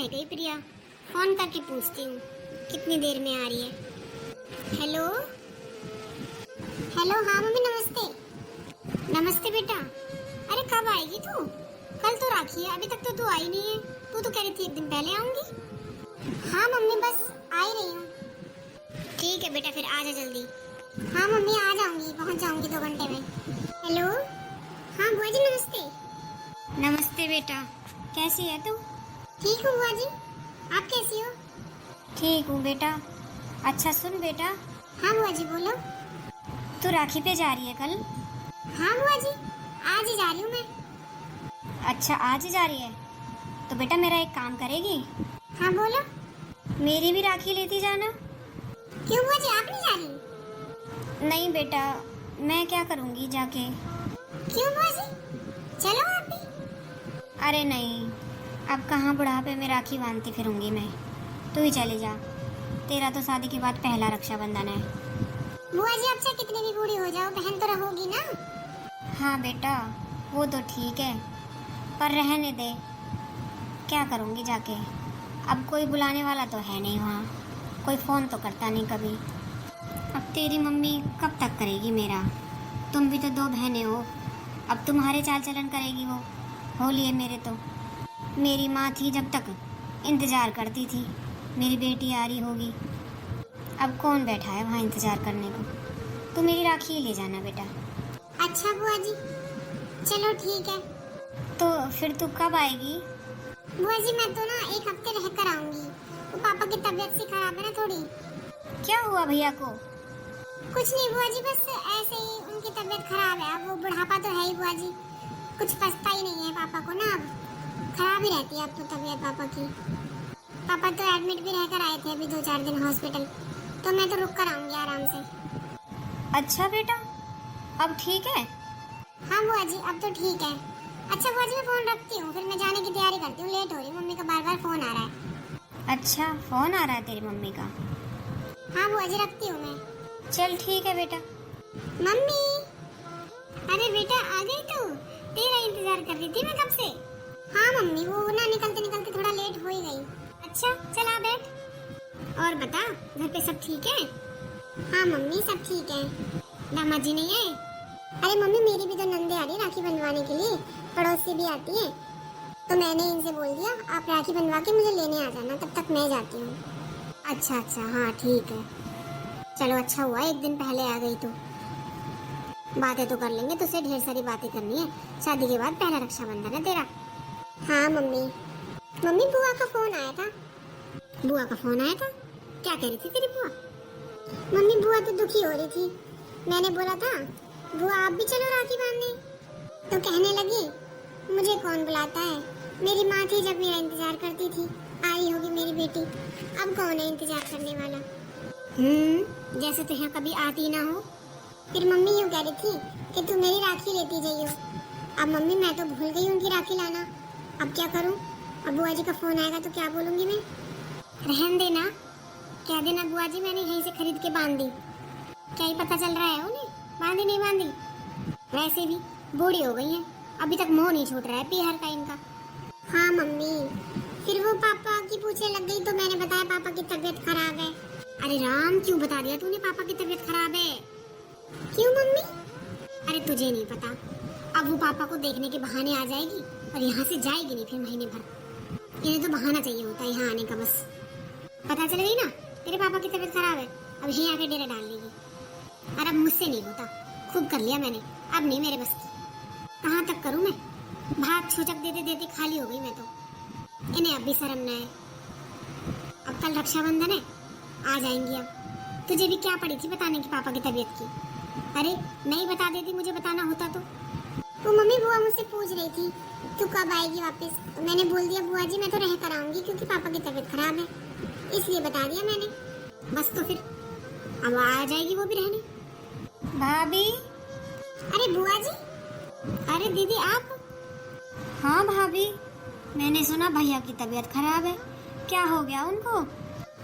है गई प्रिया, फोन करके पूछती हूँ कितनी देर में आ रही है। हेलो हेलो, हाँ मम्मी नमस्ते। नमस्ते बेटा। अरे कब आएगी तू? कल तो राखी है, अभी तक तो तू आई नहीं है। तू तो कह रही थी एक दिन पहले आऊंगी। हाँ मम्मी बस आ ही रही हूँ। ठीक है बेटा, फिर आ जा जल्दी। हाँ मम्मी आ जाऊंगी, पहुंच जाऊंगी 2 घंटे में। हेलो, हाँ बुआ जी नमस्ते। नमस्ते बेटा, कैसी है तू? ठीक हूँ बुआ जी, आप कैसी हो? ठीक हूँ बेटा। अच्छा सुन बेटा। हाँ बुआ जी बोलो। तू राखी पे जा रही है कल? हाँ बुआ जी, आज ही जा रही हूँ मैं। अच्छा आज ही जा रही है, तो बेटा मेरा एक काम करेगी? हाँ बोलो। मेरी भी राखी लेती जाना। क्यों बुआ जी, आप नहीं जा रही? नहीं बेटा, मैं क्या करूँगी जाके। क्यों बुआ जी, चलो आप भी। अरे नहीं, अब कहाँ बुढ़ापे में राखी बांधती फिरूंगी मैं। तू ही चले जा, तेरा तो शादी के बाद पहला रक्षाबंधन है। बुआ जी अब चाहे कितनी भी बूढ़ी हो जाओ, बहन तो रहोगी ना। हाँ बेटा वो तो ठीक है, पर रहने दे, क्या करूँगी जाके। अब कोई बुलाने वाला तो है नहीं वहाँ, कोई फ़ोन तो करता नहीं कभी। अब तेरी मम्मी कब तक करेगी मेरा? तुम भी तो 2 बहनें हो, अब तुम्हारे चाल चलन करेगी वो? हो लिए मेरे तो। मेरी माँ थी जब तक इंतज़ार करती थी मेरी बेटी आ रही होगी, अब कौन बैठा है वहाँ इंतज़ार करने को। तू मेरी राखी ही ले जाना बेटा। अच्छा बुआ जी, चलो ठीक है। तो फिर तू कब आएगी? बुआ जी मैं तो ना 1 हफ्ते रह कर आऊंगी, वो पापा की तबीयत सी खराब है ना थोड़ी। क्या हुआ भैया को? कुछ नहीं बुआ जी, बस ऐसे ही उनकी तबीयत खराब है। अब वो बुढ़ापा तो है ही बुआ जी, कुछ पछता ही नहीं है पापा को ना, अब खराब ही रहती है अब तो तबीयत पापा की। पापा तो एडमिट भी रहकर आए थे अभी 2-4 दिन हॉस्पिटल, तो मैं तो रुक कर आऊंगी आराम से। अच्छा बेटा, अब ठीक है? हाँ बुआ जी अब तो ठीक है। अच्छा बुआ जी मैं फोन रखती हूँ, फिर मैं जाने की तैयारी करती हूँ, लेट हो रही, मम्मी का बार बार फोन आ रहा है। अच्छा फोन आ रहा है तेरी मम्मी का? हाँ बुआ जी रखती हूँ मैं। चल ठीक है बेटा। मम्मी, अरे बेटा आ गई तू? तेरा इंतजार कर रही थी मैं कब से। हाँ मम्मी, वो ना निकलते निकलते थोड़ा लेट हो ही गई। अच्छा चल आ बैठ। और बता, घर पे सब ठीक है? हाँ मम्मी सब ठीक है। दामाद जी नहीं है? अरे मम्मी मेरी भी तो नंदे आ रही राखी बंधवाने के लिए, पड़ोसी भी आती है, तो मैंने इनसे बोल दिया आप राखी बंधवा के मुझे लेने आ जाना, तब तक मैं जाती हूँ। अच्छा अच्छा हाँ ठीक है, चलो अच्छा हुआ एक दिन पहले आ गई तो। बातें तो कर लेंगे, तुझसे ढेर सारी बातें करनी है, शादी के बाद पहला रक्षाबंधन है तेरा। हाँ मम्मी। मम्मी बुआ का फोन आया था। बुआ का फोन आया था? क्या कह रही थी तेरी बुआ? मम्मी बुआ तो दुखी हो रही थी, मैंने बोला था बुआ आप भी चलो राखी बांधने, तो कहने लगी मुझे कौन बुलाता है, मेरी माँ थी जब मेरा इंतजार करती थी, आई होगी मेरी बेटी, अब कौन है इंतजार करने वाला। जैसे तो यहाँ कभी आती ना हो। फिर मम्मी यूँ कह रही थी कि तू मेरी राखी लेती जाइयो। अब मम्मी मैं तो भूल गई उनकी राखी लाना, अब क्या करूँ? अब बुआ जी का फोन आएगा तो क्या बोलूँगी मैं? रहन देना, कह देना बुआ जी मैंने यहीं से खरीद के बांध दी, क्या ही पता चल रहा है उन्हें बांधी नहीं बांधी। वैसे भी बूढ़ी हो गई है, अभी तक मोह नहीं छूट रहा है पीहर का इनका। हाँ मम्मी, फिर वो पापा की पूछने लग गई तो मैंने बताया पापा की तबीयत खराब है। अरे राम, क्यों बता दिया तूने पापा की तबीयत खराब है? क्यों मम्मी? अरे तुझे नहीं पता, अब वो पापा को देखने के बहाने आ जाएगी और यहाँ से जाएगी नहीं फिर महीने भर। इन्हें तो बहाना चाहिए होता है यहाँ आने का बस। पता चल गई ना तेरे पापा की तबीयत खराब है, अब यहीं आके डेरा डाल लेगी। अरे अब मुझसे नहीं होता, खूब कर लिया मैंने, अब नहीं मेरे बस की। कहाँ तक करूँ मैं, भात छूचक देते देते खाली हो गई मैं तो। इन्हें अब भी शर्म न है। अब कल रक्षाबंधन है, आ जाएंगी। अब तुझे भी क्या पड़ी थी बताने की पापा की तबीयत की? अरे नहीं बता देती, मुझे बताना होता तो। वो मम्मी बुआ मुझसे पूछ रही थी तू कब आएगी वापस, तो मैंने बोल दिया बुआ जी मैं तो रह कर आऊंगी क्योंकि पापा की तबीयत खराब है, इसलिए बता दिया मैंने। बस तो फिर अब आ जाएगी वो भी रहने। भाभी। अरे बुआ जी। अरे दीदी आप? हाँ भाभी, मैंने सुना भैया की तबीयत खराब है, क्या हो गया उनको?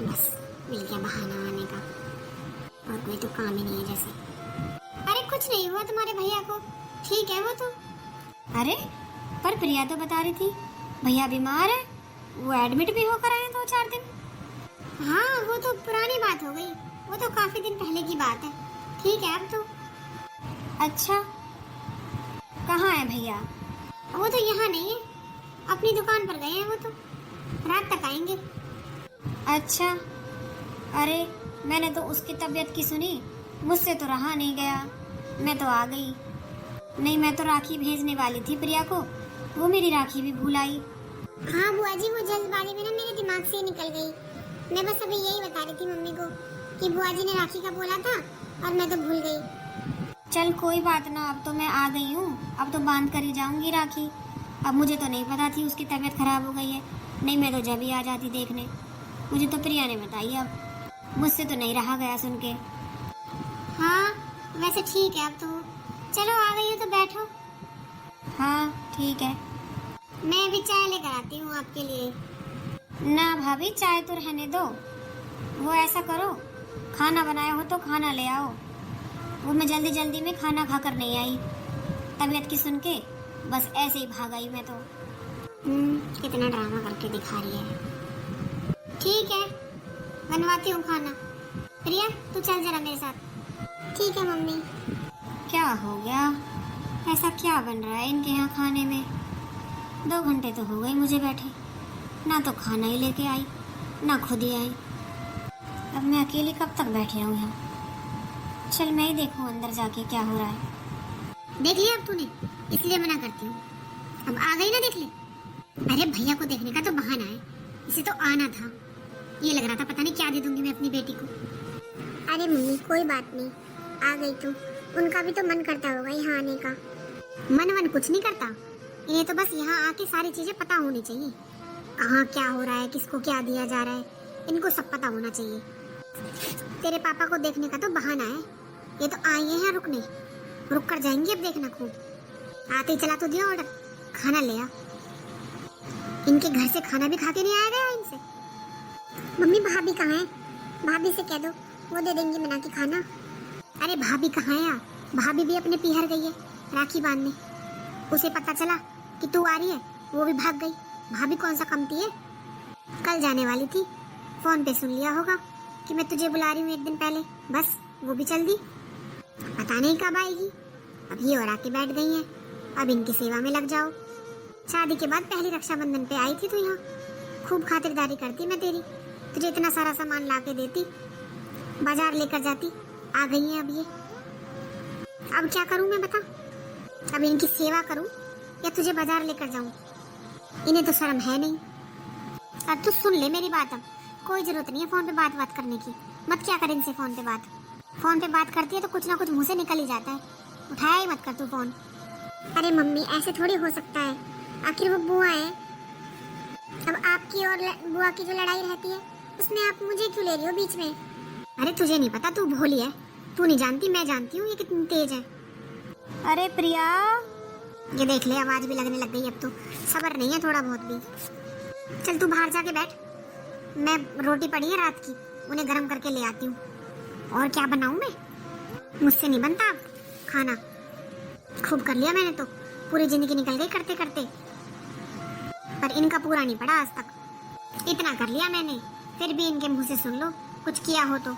बस मिल गया बहाना आने का, और कोई तो काम ही नहीं है जैसे। अरे कुछ नहीं हुआ तुम्हारे भैया को, ठीक है वो तो। अरे पर प्रिया तो बता रही थी भैया बीमार है, वो एडमिट भी होकर आए 2-4 दिन। हाँ वो तो पुरानी बात हो गई, वो तो काफी दिन पहले की बात है। ठीक है अब तो। अच्छा कहाँ है भैया? वो तो यहाँ नहीं है, अपनी दुकान पर गए हैं। वो तो रात तक आएंगे। अच्छा। अरे मैंने तो उसकी तबीयत की सुनी, मुझसे तो रहा नहीं गया, मैं तो आ गई। नहीं मैं तो राखी भेजने वाली थी प्रिया को, वो मेरी राखी भी भूल आई। हाँ बुआ जी, वो जल्दबाजी में ना मेरे दिमाग से निकल गई। मैं बस अभी यही बता रही थी मम्मी को कि बुआ जी ने राखी का बोला था और मैं तो भूल गई। चल कोई बात ना, अब तो मैं आ गई हूँ, अब तो बांध कर ही जाऊंगी राखी। अब मुझे तो नहीं पता थी उसकी तबीयत खराब हो गई है, नहीं मैं तो जब ही आ जाती देखने। मुझे तो प्रिया ने बताई, अब मुझसे तो नहीं रहा गया सुन के। हाँ वैसे ठीक है अब तो। चलो आ गई हो तो बैठो। हाँ ठीक है। मैं भी चाय लेकर आती हूँ आपके लिए। ना भाभी चाय तो रहने दो, वो ऐसा करो खाना बनाया हो तो खाना ले आओ। वो मैं जल्दी जल्दी में खाना खाकर नहीं आई, तबीयत की सुन के बस ऐसे ही भाग आई मैं तो। कितना ड्रामा करके दिखा रही है। ठीक है बनवाती हूँ खाना। प्रिया तू चल जरा मेरे साथ। ठीक है मम्मी। क्या हो गया, ऐसा क्या बन रहा है इनके यहाँ खाने में? 2 घंटे तो हो गए मुझे बैठे, ना तो खाना ही लेके आई ना खुद ही आई। अब मैं अकेली कब तक बैठी रहूँ यहाँ? चल मैं ही देखूँ अंदर जाके क्या हो रहा है। देख लिया अब तूने, इसलिए मना करती हूँ। अब आ गई ना देख ले। अरे भैया को देखने का तो बहाना है, इसे तो आना था। ये लग रहा था पता नहीं क्या दे दूंगी मैं अपनी बेटी को। अरे मम्मी कोई बात नहीं, आ गई तू, उनका भी तो मन करता होगा यहाँ आने का। मन कुछ नहीं करता, इन्हें तो बस यहाँ आके सारी चीजें पता होनी चाहिए। कहाँ क्या हो रहा है, किसको क्या दिया जा रहा है, इनको सब पता होना चाहिए। तेरे पापा को देखने का तो बहाना है, ये तो आए हैं रुकने, रुक कर जाएंगे अब देखना खूब। आते ही चला तो दिया ऑर्डर, खाना ले आ। इनके घर से खाना भी खा के नहीं आया गया इनसे। मम्मी भाभी कहाँ है? भाभी से कह दो, वो दे देंगी बना के खाना। अरे भाभी कहाँ है? भाभी भी अपने पीहर गई है राखी बांधने। उसे पता चला कि तू आ रही है, वो भी भाग गई। भाभी कौन सा कमती है, कल जाने वाली थी, फोन पे सुन लिया होगा कि मैं तुझे बुला रही हूँ 1 दिन पहले, बस वो भी चल दी। पता नहीं कब आएगी। अब ये और आके बैठ गई हैं, अब इनकी सेवा में लग जाओ। शादी के बाद पहली रक्षाबंधन पे आई थी तू यहाँ, खूब खातिरदारी करती मैं तेरी, तुझे इतना सारा सामान ला के देती, बाजार लेकर जाती। आ गई है अब ये। अब क्या करूं मैं बता? अब इनकी सेवा करूं या तुझे बाजार लेकर जाऊं? इन्हें तो शर्म है नहीं। अब तू सुन ले मेरी बात, अब कोई जरूरत नहीं है फोन पे बात करने की। मत क्या कर इनसे फोन पे बात। फोन पे बात करती है तो कुछ ना कुछ मुंह से निकल ही जाता है, उठाया ही मत कर तू फोन। अरे मम्मी ऐसे थोड़ी हो सकता है, आखिर वो बुआ है। अब आपकी और बुआ की जो लड़ाई रहती है उसमें आप मुझे क्यों ले रही हो बीच में? अरे तुझे नहीं पता, तू भोली है, तू नहीं जानती, मैं जानती हूँ ये कितनी तेज है। अरे प्रिया, ये देख ले आवाज भी लगने लग गई अब तो, सब्र नहीं है थोड़ा बहुत भी। चल तू बाहर जाके बैठ, मैं रोटी पड़ी है रात की, उन्हें गर्म करके ले आती हूँ। और क्या बनाऊँ मैं? मुझसे नहीं बनता अब खाना, खूब कर लिया मैंने तो, पूरी जिंदगी निकल गई करते करते, पर इनका पूरा नहीं पड़ा आज तक। इतना कर लिया मैंने, फिर भी इनके मुंह से सुन लो कुछ किया हो तो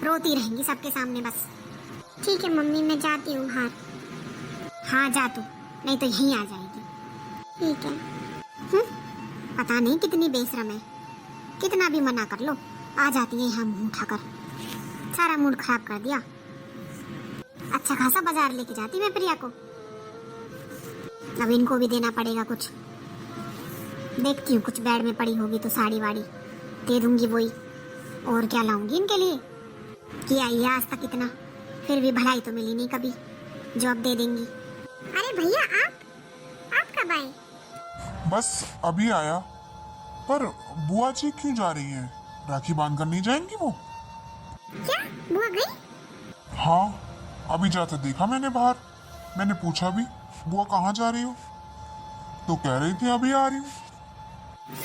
रोती रहेंगी सबके सामने बस। ठीक है मम्मी मैं जाती हूँ बाहर। हाँ जा तू, नहीं तो यहीं आ जाएगी। ठीक है। पता नहीं कितनी बेशरम है, कितना भी मना कर लो आ जाती है यहाँ मुंह उठाकर, सारा मूड खराब कर दिया। अच्छा खासा बाजार लेके जाती मैं प्रिया को, अब इनको भी देना पड़ेगा कुछ। देखती हूँ कुछ बेड में पड़ी होगी तो साड़ी वाड़ी दे दूंगी वही, और क्या लाऊंगी इनके लिए। किया ही आज तक इतना, फिर भी भलाई तो मिली नहीं कभी, जॉब दे देंगी। अरे भैया आप कब आए? बस अभी आया। पर बुआ जी क्यों जा रही हैं? राखी बांध कर नहीं जाएंगी वो? क्या बुआ गई? हाँ अभी जाते देखा मैंने बाहर, मैंने पूछा भी बुआ कहाँ जा रही हो, तो कह रही थी अभी आ रही हूँ।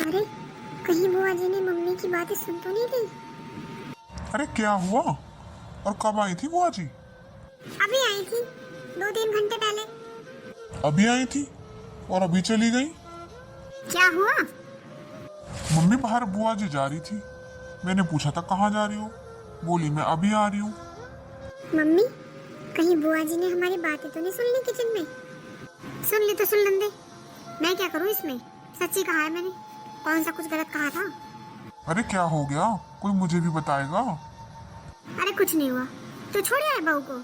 अरे कहीं बुआ जी ने मम्मी की बातें सुन तो नहीं गई? अरे क्या हुआ, और कब आई थी बुआ जी? अभी आई थी 2-3 घंटे पहले। अभी आई थी और अभी चली गई? क्या हुआ? मम्मी बाहर बुआ जी जा रही थी, मैंने पूछा था कहाँ जा रही हो, बोली मैं अभी आ रही हूँ। मम्मी कहीं बुआ जी ने हमारी बातें तो नहीं सुन ली किचन में? सुन ली तो सुन लेने दे, मैं क्या करूँ इसमें? सच्ची कहा है मैंने, कौन सा कुछ गलत कहा था? अरे क्या हो गया, कोई मुझे भी बताएगा। अरे कुछ नहीं हुआ, तो छोड़ आया बहू को?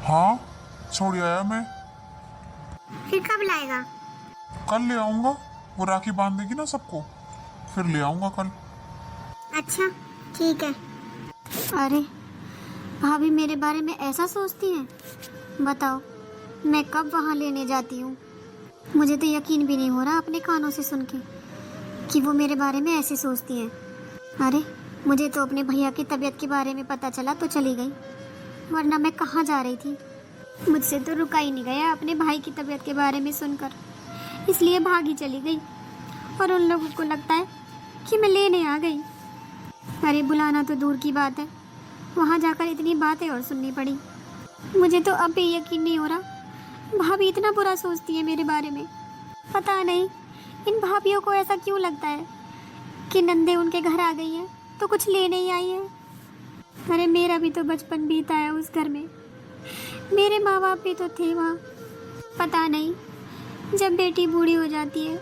हाँ छोड़ आया मैं। फिर कब लाएगा? कल ले आऊंगा, वो राखी बांध देगी ना सबको, फिर ले आऊंगा कल। अच्छा ठीक है। अरे भाभी मेरे बारे में ऐसा सोचती हैं? बताओ मैं कब वहाँ लेने जाती हूँ। मुझे तो यकीन भी नहीं हो रहा अपने कानों से सुन के कि वो मेरे बारे में ऐसे सोचती हैं। अरे मुझे तो अपने भैया की तबीयत के बारे में पता चला तो चली गई, वरना मैं कहाँ जा रही थी। मुझसे तो रुका ही नहीं गया अपने भाई की तबीयत के बारे में सुनकर, इसलिए भागी चली गई। और उन लोगों को लगता है कि मैं लेने आ गई। अरे बुलाना तो दूर की बात है, वहाँ जाकर इतनी बातें और सुननी पड़ी। मुझे तो अब भी यकीन नहीं हो रहा भाभी इतना बुरा सोचती है मेरे बारे में। पता नहीं इन भाभियों को ऐसा क्यों लगता है कि नंदे उनके घर आ गई है तो कुछ लेने ही आई है। अरे मेरा भी तो बचपन बीता है उस घर में, मेरे माँ बाप भी तो थे वहाँ। पता नहीं जब बेटी बूढ़ी हो जाती है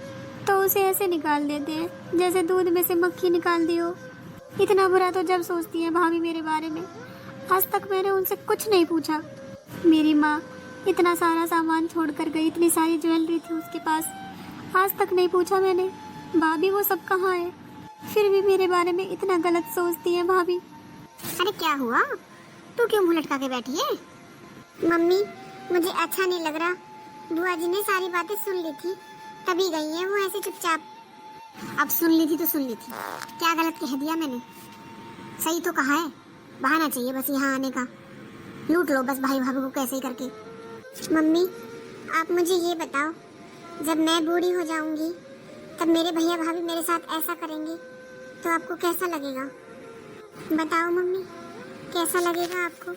तो उसे ऐसे निकाल देते हैं जैसे दूध में से मक्खी निकाल दी हो। इतना बुरा तो जब सोचती है भाभी मेरे बारे में। आज तक मैंने उनसे कुछ नहीं पूछा। मेरी माँ इतना सारा सामान छोड़ कर गई, इतनी सारी ज्वेलरी थी उसके पास, आज तक नहीं पूछा मैंने भाभी वो सब कहाँ है। फिर भी मेरे बारे में इतना गलत सोचती है भाभी। अरे क्या हुआ, तू क्यों मुंह लटका के बैठी है? मम्मी मुझे अच्छा नहीं लग रहा, बुआ जी ने सारी बातें सुन ली थी तभी गई है वो ऐसे चुपचाप। अब सुन ली थी तो सुन ली थी, क्या गलत कह दिया मैंने? सही तो कहा है, बहाना चाहिए बस यहाँ आने का, लूट लो बस भाई भाभी को कैसे ही करके। मम्मी आप मुझे ये बताओ, जब मैं बूढ़ी हो जाऊंगी तब मेरे भैया भाभी मेरे साथ ऐसा करेंगे तो आपको कैसा लगेगा? बताओ मम्मी कैसा लगेगा आपको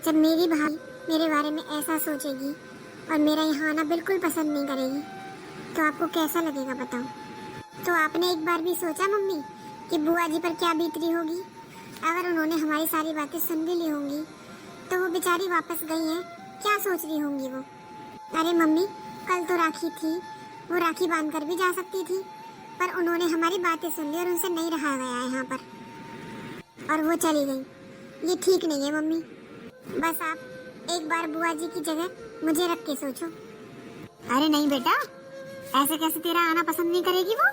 जब मेरी भाभी मेरे बारे में ऐसा सोचेगी और मेरा यहाँ आना बिल्कुल पसंद नहीं करेगी, तो आपको कैसा लगेगा बताओ? तो आपने एक बार भी सोचा मम्मी कि बुआ जी पर क्या बीत रही होगी? अगर उन्होंने हमारी सारी बातें सुन भी ली होंगी तो वो बेचारी वापस गई हैं, क्या सोच रही होंगी वो? अरे मम्मी कल तो राखी थी, वो राखी बांध कर भी जा सकती थी, पर उन्होंने हमारी बातें सुन ली और उनसे नहीं रहा गया यहाँ पर और वो चली गई। ये ठीक नहीं है मम्मी, बस आप एक बार बुआ जी की जगह मुझे रख के सोचो। अरे नहीं बेटा, ऐसे कैसे तेरा आना पसंद नहीं करेगी वो?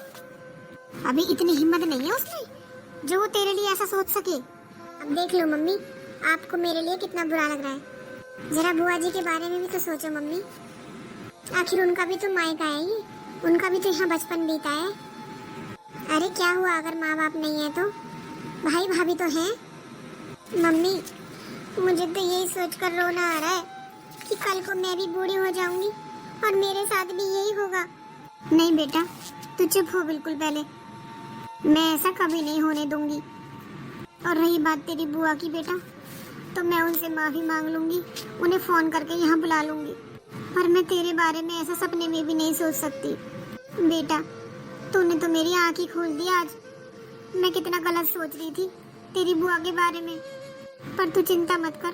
अभी इतनी हिम्मत नहीं है उसमें जो वो तेरे लिए ऐसा सोच सके। अब देख लो मम्मी, आपको मेरे लिए कितना बुरा लग रहा है, जरा बुआ जी के बारे में भी तो सोचो मम्मी। आखिर उनका भी तो मायका है ये, उनका भी तो यहाँ बचपन बीता है। अरे क्या हुआ अगर माँ बाप नहीं है तो? भाई भाभी तो हैं। मम्मी मुझे तो यही सोचकर रोना आ रहा है कि कल को मैं भी बूढ़ी हो जाऊंगी और मेरे साथ भी यही होगा। नहीं बेटा तू चुप हो बिल्कुल पहले, मैं ऐसा कभी नहीं होने दूंगी। और रही बात तेरी बुआ की बेटा, तो मैं उनसे माफ़ी मांग लूंगी, उन्हें फ़ोन करके यहाँ बुला लूंगी, पर मैं तेरे बारे में ऐसा सपने में भी नहीं सोच सकती। बेटा तूने तो मेरी आँख ही खोल दी आज, मैं कितना गलत सोच रही थी तेरी बुआ के बारे में। पर तू चिंता मत कर,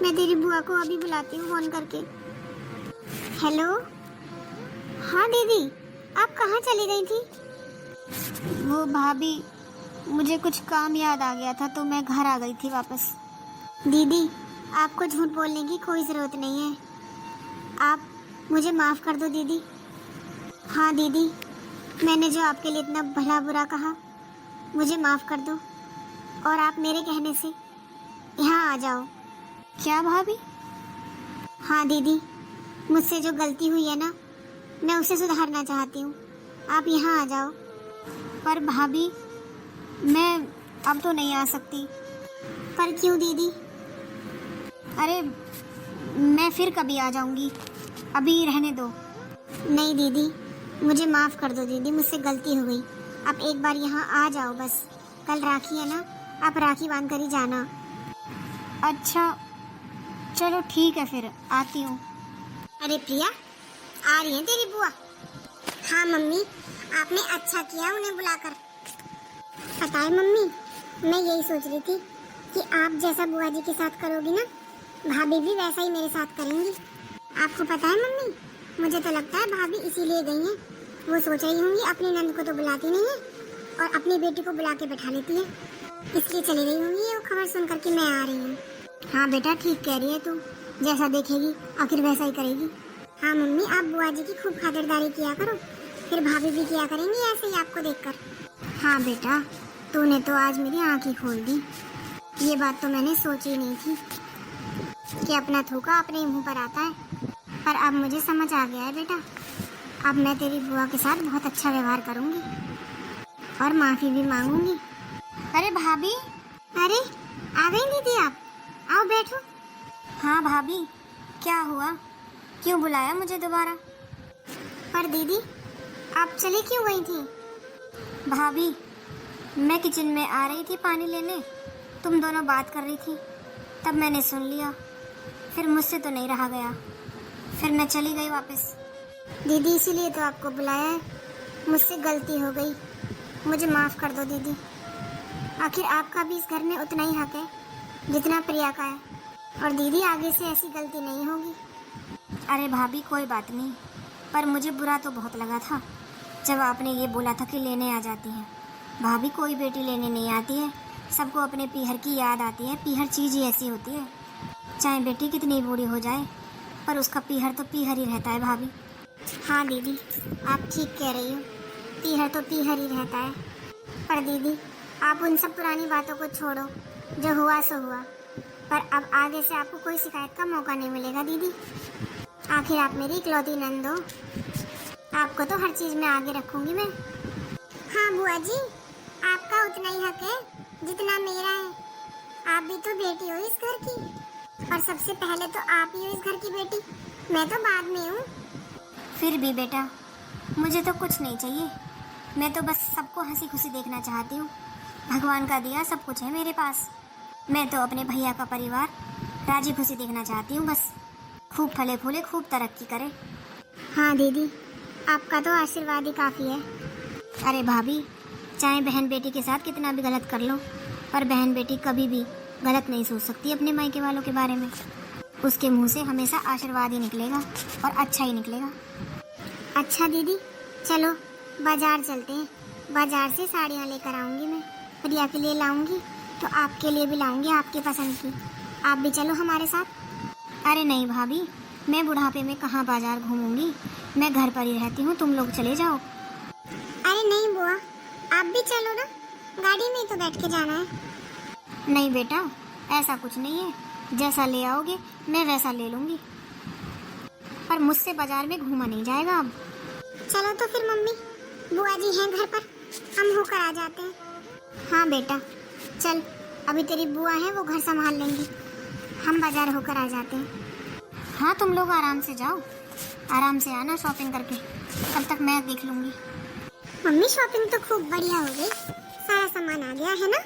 मैं तेरी बुआ को अभी बुलाती हूँ फ़ोन करके। हेलो, हाँ दीदी आप कहाँ चली गई थी? वो भाभी मुझे कुछ काम याद आ गया था तो मैं घर आ गई थी वापस। दीदी आपको झूठ बोलने की कोई ज़रूरत नहीं है, आप मुझे माफ़ कर दो दीदी। हाँ दीदी, मैंने जो आपके लिए इतना भला बुरा कहा मुझे माफ़ कर दो और आप मेरे कहने से यहाँ आ जाओ। क्या भाभी? हाँ दीदी, मुझसे जो गलती हुई है ना, मैं उसे सुधारना चाहती हूँ, आप यहाँ आ जाओ। पर भाभी मैं अब तो नहीं आ सकती। पर क्यों दीदी? अरे मैं फिर कभी आ जाऊँगी, अभी रहने दो। नहीं दीदी मुझे माफ़ कर दो दीदी, मुझसे गलती हो गई, आप एक बार यहाँ आ जाओ बस। कल राखी है ना, आप राखी बांध कर ही जाना। अच्छा चलो ठीक है फिर आती हूँ। अरे प्रिया आ रही है तेरी बुआ? हाँ मम्मी आपने अच्छा किया उन्हें बुलाकर। पता है मम्मी, मैं यही सोच रही थी कि आप जैसा बुआ जी के साथ करोगी ना, भाभी भी वैसा ही मेरे साथ करेंगी। आपको पता है मम्मी, मुझे तो लगता है भाभी इसीलिए गई हैं। वो सोच रही होंगी अपनी नंद को तो बुलाती नहीं है और अपनी बेटी को बुला के बैठा लेती है, इसलिए चली गई होंगी वो खबर सुनकर कि मैं आ रही हूँ। हाँ बेटा, ठीक कह रही है तू, जैसा देखेगी आखिर वैसा ही करेगी। हाँ मम्मी, आप बुआ जी की खूब खातिरदारी किया करो, फिर भाभी भी किया करेंगी ऐसे ही आपको देखकर। हाँ बेटा, तूने तो आज मेरी आँख ही खोल दी। ये बात तो मैंने सोची नहीं थी कि अपना थूका अपने ही मुंह पर आता है, पर अब मुझे समझ आ गया है बेटा। अब मैं तेरी बुआ के साथ बहुत अच्छा व्यवहार करूँगी और माफ़ी भी मांगूंगी। अरे भाभी, अरे आ गई दीदी आप, आओ बैठो। हाँ भाभी, क्या हुआ, क्यों बुलाया मुझे दोबारा? पर दीदी, आप चली क्यों गई थी? भाभी, मैं किचन में आ रही थी पानी लेने, तुम दोनों बात कर रही थी, तब मैंने सुन लिया, फिर मुझसे तो नहीं रहा गया, फिर मैं चली गई वापस। दीदी, इसीलिए तो आपको बुलाया है, मुझसे गलती हो गई, मुझे माफ़ कर दो दीदी। आखिर आपका भी इस घर में उतना ही हक है जितना प्रिया का है, और दीदी आगे से ऐसी गलती नहीं होगी। अरे भाभी, कोई बात नहीं, पर मुझे बुरा तो बहुत लगा था जब आपने ये बोला था कि लेने आ जाती हैं। भाभी, कोई बेटी लेने नहीं आती है, सबको अपने पीहर की याद आती है। पीहर चीज़ ही ऐसी होती है, चाहे बेटी कितनी बूढ़ी हो जाए पर उसका पीहर तो पीहर ही रहता है भाभी। हाँ दीदी, आप ठीक कह रही हो, पीहर तो पीहर ही रहता है। पर दीदी, आप उन सब पुरानी बातों को छोड़ो, जो हुआ सो हुआ, पर अब आगे से आपको कोई शिकायत का मौका नहीं मिलेगा दीदी। आखिर आप मेरी इकलौती नंद हो, आपको तो हर चीज़ में आगे रखूंगी मैं। हाँ बुआ जी, आपका उतना ही हक है जितना मेरा है, आप भी तो बेटी हो इस घर की, और सबसे पहले तो आप ही हो इस घर की बेटी, मैं तो बाद में हूँ। फिर भी बेटा, मुझे तो कुछ नहीं चाहिए, मैं तो बस सबको हंसी खुशी देखना चाहती हूँ। भगवान का दिया सब कुछ है मेरे पास, मैं तो अपने भैया का परिवार राजी खुशी देखना चाहती हूँ, बस खूब फले फूले, खूब तरक्की करे। हाँ दीदी, आपका तो आशीर्वाद ही काफ़ी है। अरे भाभी, चाहे बहन बेटी के साथ कितना भी गलत कर लो, पर बहन बेटी कभी भी गलत नहीं सोच सकती अपने मायके वालों के बारे में। उसके मुंह से हमेशा आशीर्वाद ही निकलेगा और अच्छा ही निकलेगा। अच्छा दीदी, चलो बाजार चलते हैं, बाजार से साड़ियाँ लेकर आऊँगी मैं, प्रिया के लिए लाऊँगी तो आपके लिए भी लाऊँगी आपकी पसंद की, आप भी चलो हमारे साथ। अरे नहीं भाभी, मैं बुढ़ापे में कहाँ बाजार घूमूंगी, मैं घर पर ही रहती हूँ, तुम लोग चले जाओ। अरे नहीं बुआ, आप भी चलो ना, गाड़ी में तो बैठ के जाना है। नहीं बेटा, ऐसा कुछ नहीं है, जैसा ले आओगे मैं वैसा ले लूँगी, पर मुझसे बाजार में घूमा नहीं जाएगा अब। चलो तो फिर मम्मी, बुआ जी हैं घर पर, हम होकर आ जाते हैं। हाँ बेटा चल, अभी तेरी बुआ है वो घर संभाल लेंगी, हम बाजार होकर आ जाते हैं। हाँ तुम लोग आराम से जाओ, आराम से आना शॉपिंग करके, तब तक मैं देख लूँगी। मम्मी शॉपिंग तो खूब बढ़िया हो गई, सारा सामान आ गया है ना?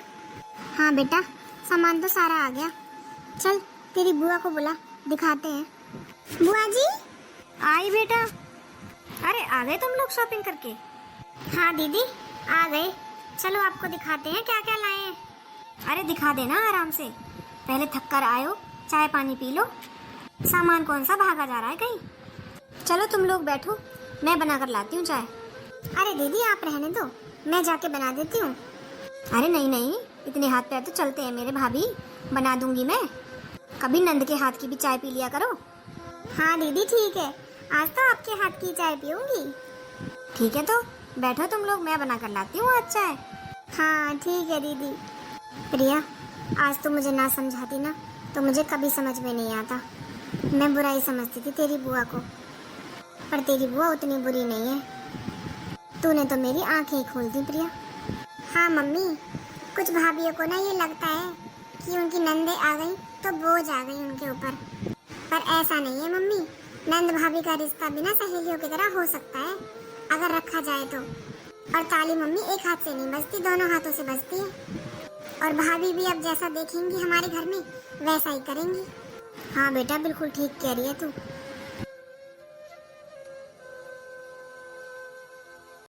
हाँ बेटा, सामान तो सारा आ गया, चल तेरी बुआ को बुला, दिखाते हैं। बुआ जी। आई बेटा। अरे आ गए तुम लोग शॉपिंग करके? हाँ दीदी आ गए, चलो आपको दिखाते हैं क्या क्या लाए हैं। अरे दिखा देना आराम से, पहले थक कर आए हो, चाय पानी पी लो, सामान कौन सा भागा जा रहा है कहीं। चलो तुम लोग बैठो, मैं बना कर लाती हूँ चाय। अरे दीदी आप रहने दो, मैं जाके बना देती हूँ। अरे नहीं नहीं, इतने हाथ पैर तो चलते हैं मेरे भाभी, बना दूंगी मैं, कभी नंद के हाथ की भी चाय पी लिया करो। हाँ दीदी ठीक है, आज तो आपके हाथ की चाय पीऊंगी। ठीक है तो बैठो तुम लोग, मैं बना कर लाती हूँ आज चाय। हाँ ठीक है दीदी। प्रिया, आज तो मुझे ना समझाती ना तो मुझे कभी समझ में नहीं आता, मैं बुराई समझती थी तेरी बुआ को, पर तेरी बुआ उतनी बुरी नहीं है, तूने तो मेरी आंखें ही खोल दी प्रिया। हाँ मम्मी, कुछ भाभियों को ना ये लगता है कि उनकी नंदे आ गई तो बोझ आ गई उनके ऊपर, पर ऐसा नहीं है मम्मी, नंद भाभी का रिश्ता बिना सहेलियों की तरह हो सकता है अगर रखा जाए तो। और ताली मम्मी एक हाथ से नहीं बजती, दोनों हाथों से बजती है, और भाभी भी अब जैसा देखेंगी हमारे घर में वैसा ही करेंगी। हाँ बेटा बिल्कुल ठीक कह रही है तू,